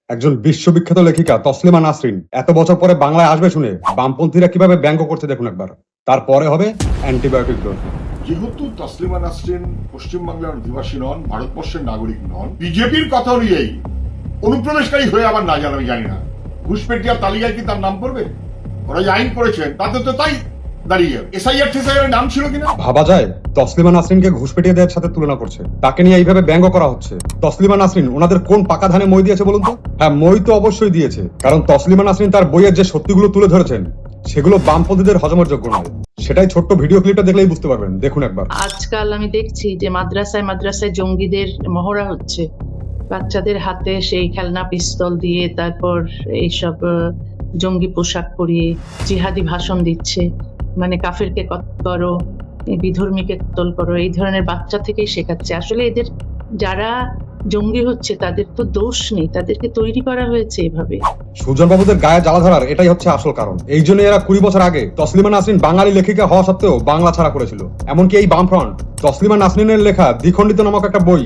একজন বিশ্ববিখ্যাত লেখিকা তসলিমা নাসরিন এত বছর পরে বাংলায় আসবে শুনে বামপন্থীরা কিভাবে ব্যঙ্গ করছে দেখুন একবার। তারপরে হবে অ্যান্টিবায়োটিক ডোজ। যেহেতু তসলিমা নাসরিন পশ্চিমবাংলার অধিবাসী নন, ভারতবর্ষের নাগরিক নন, বিজেপির কথা অনুযায়ী অনুপ্রবেশকারী হয়ে আবার না জানা আমি জানি না ঘুষপেটিয়ার তালিকায় কি তার নাম পড়বে? ওরা যে আইন করেছেন তাতে তো তাই দাঁড়িয়ে এসআইআর ঠেসাইআর নাম ছিল কিনা ভাবা যায় তসলিমা নাসরিনকে ঘুষপেটিয়ে দেওয়ার সাথে তুলনা করছে, তাকে নিয়ে এইভাবে ব্যঙ্গ করা হচ্ছে। তসলিমা নাসরিন ওনাদের কোন পাকা ধানে মই দিয়েছে বলুন তো? হ্যাঁ, মই তো অবশ্যই দিয়েছে, কারণ তসলিমা নাসরিন তার বইয়ের যে সত্যিগুলো তুলে ধরেছেন সেগুলো বামপন্থীদের হজমের যোগ্য নয়। সেটাই ছোট্ট ভিডিও ক্লিপটা দেখলেই বুঝতে পারবেন, দেখুন একবার। আজকাল আমি দেখছি যে মাদ্রাসায় মাদ্রাসায় জঙ্গিদের মহড়া হচ্ছে, বাচ্চাদের হাতে সেই খেলনা পিস্তল দিয়ে তারপর এইসব জঙ্গি পোশাক পরিয়ে জিহাদি ভাষণ দিচ্ছে, মানে কাফেরকে কতল করো, বিধর্মীকে কতল করো, এই ধরনের বাচ্চা থেকেই শেখাচ্ছে। আসলে এদের যারা জঙ্গি হচ্ছে তাদের তো দোষ নেই, তাদেরকে তৈরি করা হয়েছে এভাবে। সুজন বাবুদের গায়ে জ্বালা ধরার এটাই হচ্ছে আসল কারণ। এই জন্য এরা 20 বছর আগে তসলিমা নাসরিন বাঙালি লেখিকা হওয়া সত্ত্বেও বাংলা ছাড়া করেছিল। এমনকি এই বামফ্রন্ট তসলিমা নাসরিনের লেখা দ্বিখণ্ডিত নামক একটা বই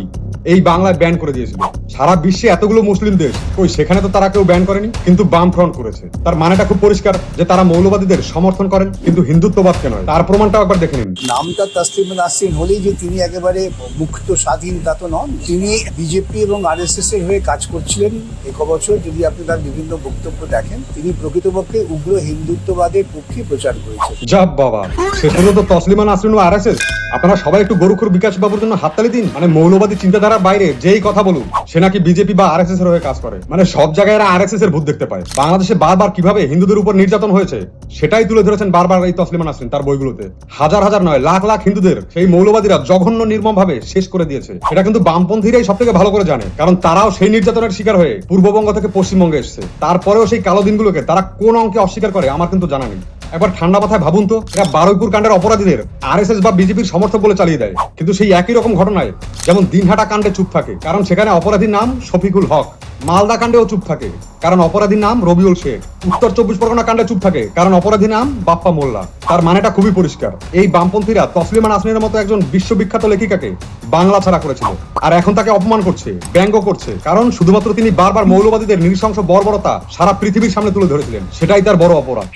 এই বাংলায় ব্যান করে দিয়েছিল। সারা বিশ্বে এতগুলো মুসলিম দেশ, ওই সেখানে তো তারা কেউ ব্যান করেনি, কিন্তু বামফ্রন্ট করেছে। তার মানেটা খুব পরিষ্কার যে তারা মৌলবাদীদের সমর্থন করেন, কিন্তু হিন্দুত্ববাদকে নয়। তার প্রমাণটাও একবার দেখে নিন। নামটা তসলিমা নাসরিন হলেই যে তিনি একেবারে মুক্ত স্বাধীন তা তো নন। তিনি বিজেপি এবং আরএসএস এর হয়ে কাজ করছিলেন এক বছর। যদি আপনি তার বিভিন্ন বক্তব্য দেখেন, তিনি প্রকৃতপক্ষে উগ্র হিন্দুত্ববাদের পক্ষে প্রচার করেছেন। যা বাবা, শেষ পর্যন্ত তসলিমা নাসরিন ও আরএসএস। আপনারা সবাই একটু গরুখুর বিকাশ বাবুর জন্য হাততালি দিন। মানে মৌলবাদী চিন্তাধারার বাইরে যেই কথা বলুন, সে নাকি বিজেপি বা আরএসএস এর হয়ে কাজ করে। মানে সব জায়গায় এরা আরএসএস এর ভূত দেখতে পায়। বাংলাদেশে বারবার কিভাবে হিন্দুদের উপর নির্যাতন হয়েছে সেটাই তুলে ধরেছেন বারবার এই তসলিমা নাসরিন তার বইগুলোতে। হাজার হাজার নয়, লাখ লাখ হিন্দুদের সেই মৌলবাদীরা জঘন্য নির্মম ভাবে শেষ করে দিয়েছে। এটা কিন্তু বামপন্থীরাই সব থেকে ভালো করে জানে, কারণ তারাও সেই নির্যাতনের শিকার হয়ে পূর্ববঙ্গ থেকে পশ্চিমবঙ্গে এসেছে। তারপরেও সেই কালো দিনগুলোকে তারা কোন অঙ্কে অস্বীকার করে আমার কিন্তু জানা নেই। একবার ঠান্ডা মাথায় ভাবুন তো, এরা বারুইপুর কাণ্ডের অপরাধীদের আরএসএস বা বিজেপির সমর্থক বলে চালিয়ে দেয়, কিন্তু সেই একই রকম ঘটনায় যেমন দিনহাটা কাণ্ডে চুপ থাকে, কারণ সেখানে অপরাধীর নাম শফিকুল হক। মালদা কাণ্ডেও চুপ থাকে, কারণ অপরাধীর নাম রবিউল শেখ। উত্তর 24 পরগনা কাণ্ডে চুপ থাকে, কারণ অপরাধীর নাম বাপ্পা মোল্লা। তার মানেটা খুবই পরিষ্কার, এই বামপন্থীরা তসলিমা নাসরিনের মতো একজন বিশ্ববিখ্যাত লেখিকাকে বাংলা ছাড়া করেছিল, আর এখন তাকে অপমান করছে, ব্যঙ্গ করছে, কারণ শুধুমাত্র তিনি বারবার মৌলবাদীদের নৃশংস বর্বরতা সারা পৃথিবীর সামনে তুলে ধরেছিলেন। সেটাই তার বড় অপরাধ।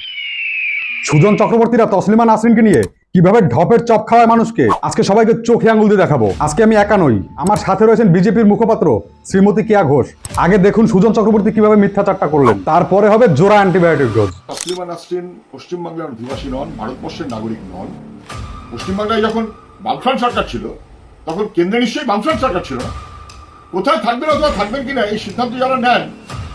সুজন চক্রবর্তীরা তসলিমা নাসরিনকে নিয়ে কিভাবে ঢপের চপ খাওয়ায় মানুষকে, আজকে সবাইকে চোখে আঙুল দিয়ে দেখাবো। আজকে আমি একা নই, আমার সাথে রয়েছেন বিজেপির মুখপাত্র শ্রীমতী কেয়া ঘোষ। আগে দেখুন সুজন চক্রবর্তী কিভাবে মিথ্যাচারটা করলেন, তারপরে হবে জোড়া অ্যান্টিবায়োটিক ডোজ। তসলিমা নাসরিন পশ্চিমবাংলার অধিবাসী নন, ভারতবর্ষের নাগরিক নন। পশ্চিমবাংলায় যখন বামফ্রন্ট সরকার ছিল তখন কেন্দ্রে নিশ্চয়ই বামফ্রন্ট সরকার ছিল না। কোথায় থাকবেন অথবা থাকবেন কিনা এই সিদ্ধান্ত যারা নেন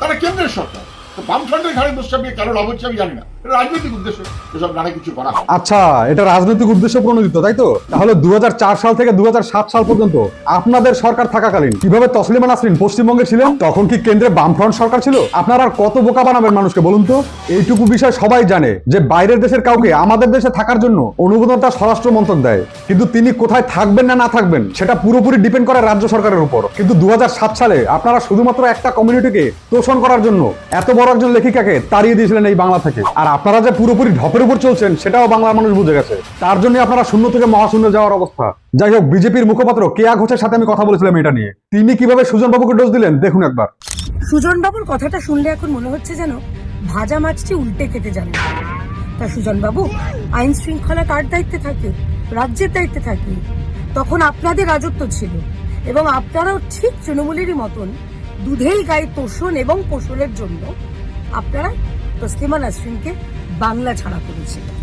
তারা কেন্দ্রের সরকার। বামফ্রন্টের ঘাড়ে দোষ চাপিয়ে কেন লাভ হচ্ছে আমি জানি না। রাজনৈতিক উদ্দেশ্যে এসব নানা কিছু করা হয়। আচ্ছা, এটা রাজনৈতিক উদ্দেশ্য প্রণোদিত, তাই তো? তাহলে 2004 সাল থেকে 2007 সাল পর্যন্ত আপনাদের সরকার থাকাকালীন কিভাবে তসলিমা নাসরিন পশ্চিমবঙ্গে ছিলেন? তখন কি কেন্দ্রে বামফ্রন্ট সরকার ছিল? আপনারা আর কত বোকা বানাবেন মানুষকে বলুন তো? এইটুকু বিষয় সবাই জানে যে বাইরের দেশের কাউকে আমাদের দেশে থাকার জন্য অনুমোদনটা স্বরাষ্ট্র মন্ত্রক দেয়, কিন্তু তিনি কোথায় থাকবেন না না থাকবেন সেটা পুরোপুরি ডিপেন্ড করে রাজ্য সরকারের উপর। কিন্তু 2007 সালে আপনারা শুধুমাত্র একটা কমিউনিটিকে তোষণ করার জন্য এত বড় একজন লেখিকাকে তাড়িয়ে দিয়েছিলেন এই বাংলা থেকে। আর আপনারা যে পুরোপুরি ঢপের উপর চলছেন সেটাও বাংলার মানুষ বুঝে গেছে। তার জন্য আপনারা শূন্য থেকে মহাশূন্য যাওয়ার অবস্থা। যাই হোক, বিজেপির মুখপাত্র কেয়া ঘোষের সাথে আমি কথা বলেছিলাম এটা নিয়ে। তিনি কিভাবে সুজন বাবুকে ডোজ দিলেন দেখুন একবার। সুজন বাবুর কথাটা শুনলে এখন মনে হচ্ছে যেন ভাজা মাছটি উল্টে খেতে জানে। তা সুজন বাবু, আইন শৃঙ্খলা কার দায়িত্বে থাকে? রাজ্যের দায়িত্বে থাকে। তখন আপনাদের রাজত্ব ছিল এবং আপনারাও ঠিক তৃণমূলেরই মতন দুধেল গায়ে তোষণ এবং পোষণের জন্য আপনারা তসলিমা নাসরিনকে বাংলা ছাড়া করেছিলেন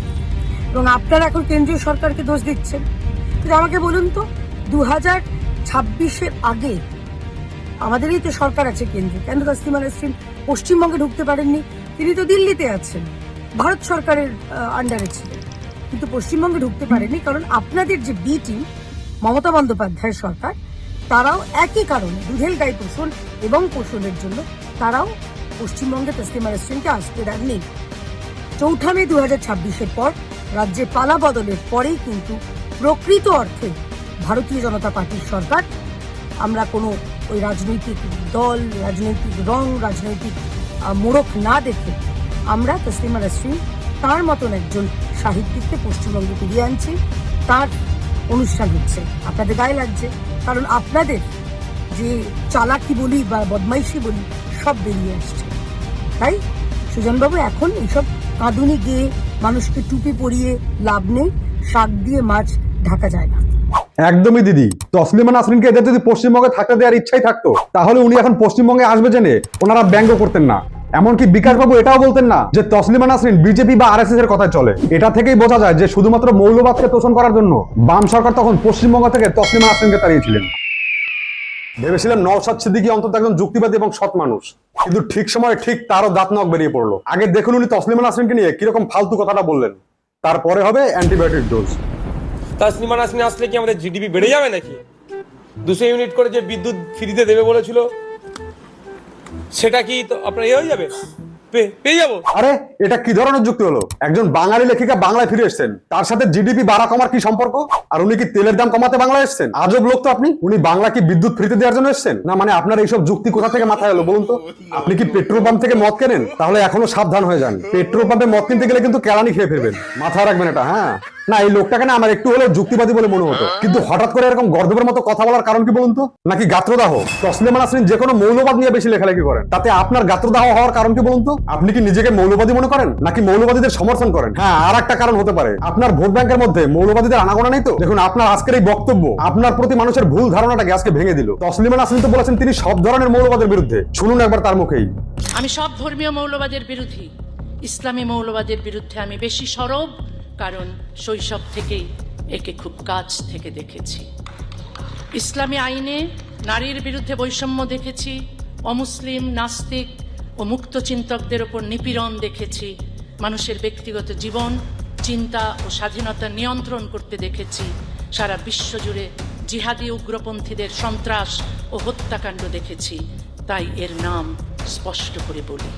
এবং আপনারা এখন কেন্দ্রীয় সরকারকে দোষ দিচ্ছেন। কিন্তু আমাকে বলুন তো, 2026-এর আগে আমাদেরই তো সরকার আছে কেন্দ্রে, কেন তসলিমা নাসরিন পশ্চিমবঙ্গে ঢুকতে পারেননি? তিনি তো দিল্লিতে আছেন, ভারত সরকারের আন্ডারে ছিলেন, কিন্তু পশ্চিমবঙ্গে ঢুকতে পারেননি কারণ আপনাদের যে বি টিম মমতা বন্দ্যোপাধ্যায়ের সরকার, তারাও একই কারণে দুধেল গায়ে পোষণ এবং পোষণের জন্য তারাও পশ্চিমবঙ্গে তসলিমা নাসরিনকে আসতে দেননি। 4 মে 2026-এর পর রাজ্যে পালা বদলের পরেই কিন্তু প্রকৃত অর্থে ভারতীয় জনতা পার্টির সরকার। আমরা কোনো ওই রাজনৈতিক দল, রাজনৈতিক রং, রাজনৈতিক মোড়ক না দেখে আমরা তসলিমা নাসরিন তার মতন একজন সাহিত্যিককে পশ্চিমবঙ্গে ফিরিয়ে আনছি। তার অনুষ্ঠান হচ্ছে, আপনাদের গায়ে লাগছে, কারণ আপনাদের যে চালাকি বলি বা বদমাইশি বলি সব বেরিয়ে আসছে। তাই সুজনবাবু এখন এইসব কাঁদুনি গেয়ে মানুষকে টুপি পরিয়ে লাভ নেই, শাক দিয়ে মাছ ঢাকা যায় না। একদমই দিদি, তসলিমা নাসরিনকে এদের যদি পশ্চিমবঙ্গে থাকতে দেওয়ার ইচ্ছাই থাকতো তাহলে উনি এখন পশ্চিমবঙ্গে আসবে জেনে ওনারা ব্যঙ্গ করতেন না। এমনকি বিকাশ বাবু এটাও বলতেন না যে তসলিমা নাসরিন বিজেপি বা আরএসএস এর কথায় চলে। এটা থেকেই বোঝা যায় যে শুধুমাত্র মৌলবাদকে তোষণ করার জন্য বাম সরকার তখন পশ্চিমবঙ্গ থেকে তসলিমা নাসরিনকে তাড়িয়েছিলেন। ভেবেছিলেন নওশাদ সিদ্দিকী অন্তত একজন যুক্তিবাদী এবং সৎ মানুষ, কিন্তু ঠিক সময়ে ঠিক তারও দাঁত নখ বেরিয়ে পড়লো। আগে দেখুন উনি তসলিমা নাসরিনকে নিয়ে কিরকম ফালতু কথাটা বললেন, তারপরে হবে অ্যান্টিবায়োটিক ডোজ। তসলিমা নাসরিন আসলে কি আমাদের জিডিপি বেড়ে যাবে নাকি? 200 ইউনিট করে যে বিদ্যুৎ ফ্রিতে দেবে বলেছিল, সেটা কি তো আপনার হয়ে যাবে? পেয়ে যাবো? আরে এটা কি ধরনের যুক্তি হলো? একজন বাঙালি লেখিকা বাংলায় ফিরে এসেছেন, তার সাথে জিডিপি বাড়া কমার কি সম্পর্ক? আর উনি কি তেলের দাম কমাতে বাংলায় এসেছেন? আজব লোক তো আপনি। উনি বাংলা কি বিদ্যুৎ ফ্রিতে দেওয়ার জন্য এসেছেন? না মানে আপনার এইসব যুক্তি কোথা থেকে মাথায় এলো বলুন তো? আপনি কি পেট্রোল পাম্প থেকে মদ কেনেন? তাহলে এখনো সাবধান হয়ে যান, পেট্রোল পাম্পে মদ কিনতে গেলে কিন্তু কেলানি খেয়ে ফেলবেন, মাথায় রাখবেন এটা। হ্যাঁ না, এই লোকটাকে না আমার একটু হলেও যুক্তিবাদী বলে মনে হতো, কিন্তু হঠাৎ করে এরকম গর্দবের মতো কথা বলার কারণ কি বলুন তো? নাকি গাত্রদাহ? তসলিমা নাসরিন যে কোনো মৌলবাদ নিয়ে বেশি লেখালেখি করেন, তাতে আপনার গাত্রদাহ হওয়ার কারণ কি বলুন তো? আপনি কি নিজেকে মৌলবাদী মনে করেন নাকি মৌলবাদীদের সমর্থন করেন? হ্যাঁ, আর একটা কারণ হতে পারে, আপনার ভোট ব্যাংকের মধ্যে মৌলবাদীদের আনাগোনা নেই তো। দেখুন আপনার আজকের এই বক্তব্য আপনার প্রতি মানুষের ভুল ধারণাটাকে আজকে ভেঙে দিল। তসলিমা নাসরিন তো বলেছেন তিনি সব ধরনের মৌলবাদের বিরুদ্ধে, শুনুন একবার তার মুখেই। আমি সব ধর্মীয় মৌলবাদের বিরোধী, ইসলামী মৌলবাদের বিরুদ্ধে আমি বেশি সরব, কারণ শৈশব থেকেই একে খুব কাছ থেকে দেখেছি। ইসলামী আইনে নারীর বিরুদ্ধে বৈষম্য দেখেছি, অমুসলিম, নাস্তিক ও মুক্ত চিন্তকদের ওপর নিপীড়ন দেখেছি, মানুষের ব্যক্তিগত জীবন, চিন্তা ও স্বাধীনতা নিয়ন্ত্রণ করতে দেখেছি, সারা বিশ্বজুড়ে জিহাদি উগ্রপন্থীদের সন্ত্রাস ও হত্যাকাণ্ড দেখেছি। তাই এর নাম স্পষ্ট করে বলি।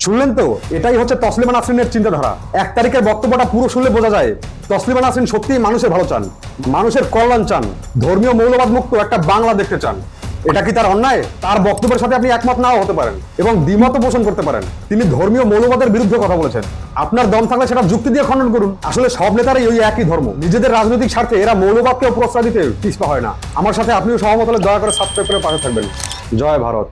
শুনলেন তো, এটাই হচ্ছে তসলিমা নাসরিনের চিন্তাধারা। 1 তারিখের বক্তব্যটা পুরো শুনলে বোঝা যায় তসলিমা নাসরিন সত্যিই মানুষের ভালো চান, মানুষের কল্যাণ চান, ধর্মীয় মৌলবাদ মুক্ত একটা বাংলা দেখতে চান। এটা কি তার অন্যায়? তার বক্তব্যের সাথে আপনি একমত নাও হতে পারেন এবং দ্বিমত পোষণ করতে পারেন। তিনি ধর্মীয় মৌলবাদের বিরুদ্ধে কথা বলেছেন, আপনার দম থাকলে সেটা যুক্তি দিয়ে খণ্ডন করুন। আসলে সব নেতারাই ওই একই ধর্ম, নিজেদের রাজনৈতিক স্বার্থে এরা মৌলবাদকেও প্রশ্রয় দিতে পিছপা হয় না। আমার সাথে আপনিও সহমত হলে দয়া করে সাবস্ক্রাইব করে পাশে থাকবেন। জয় ভারত।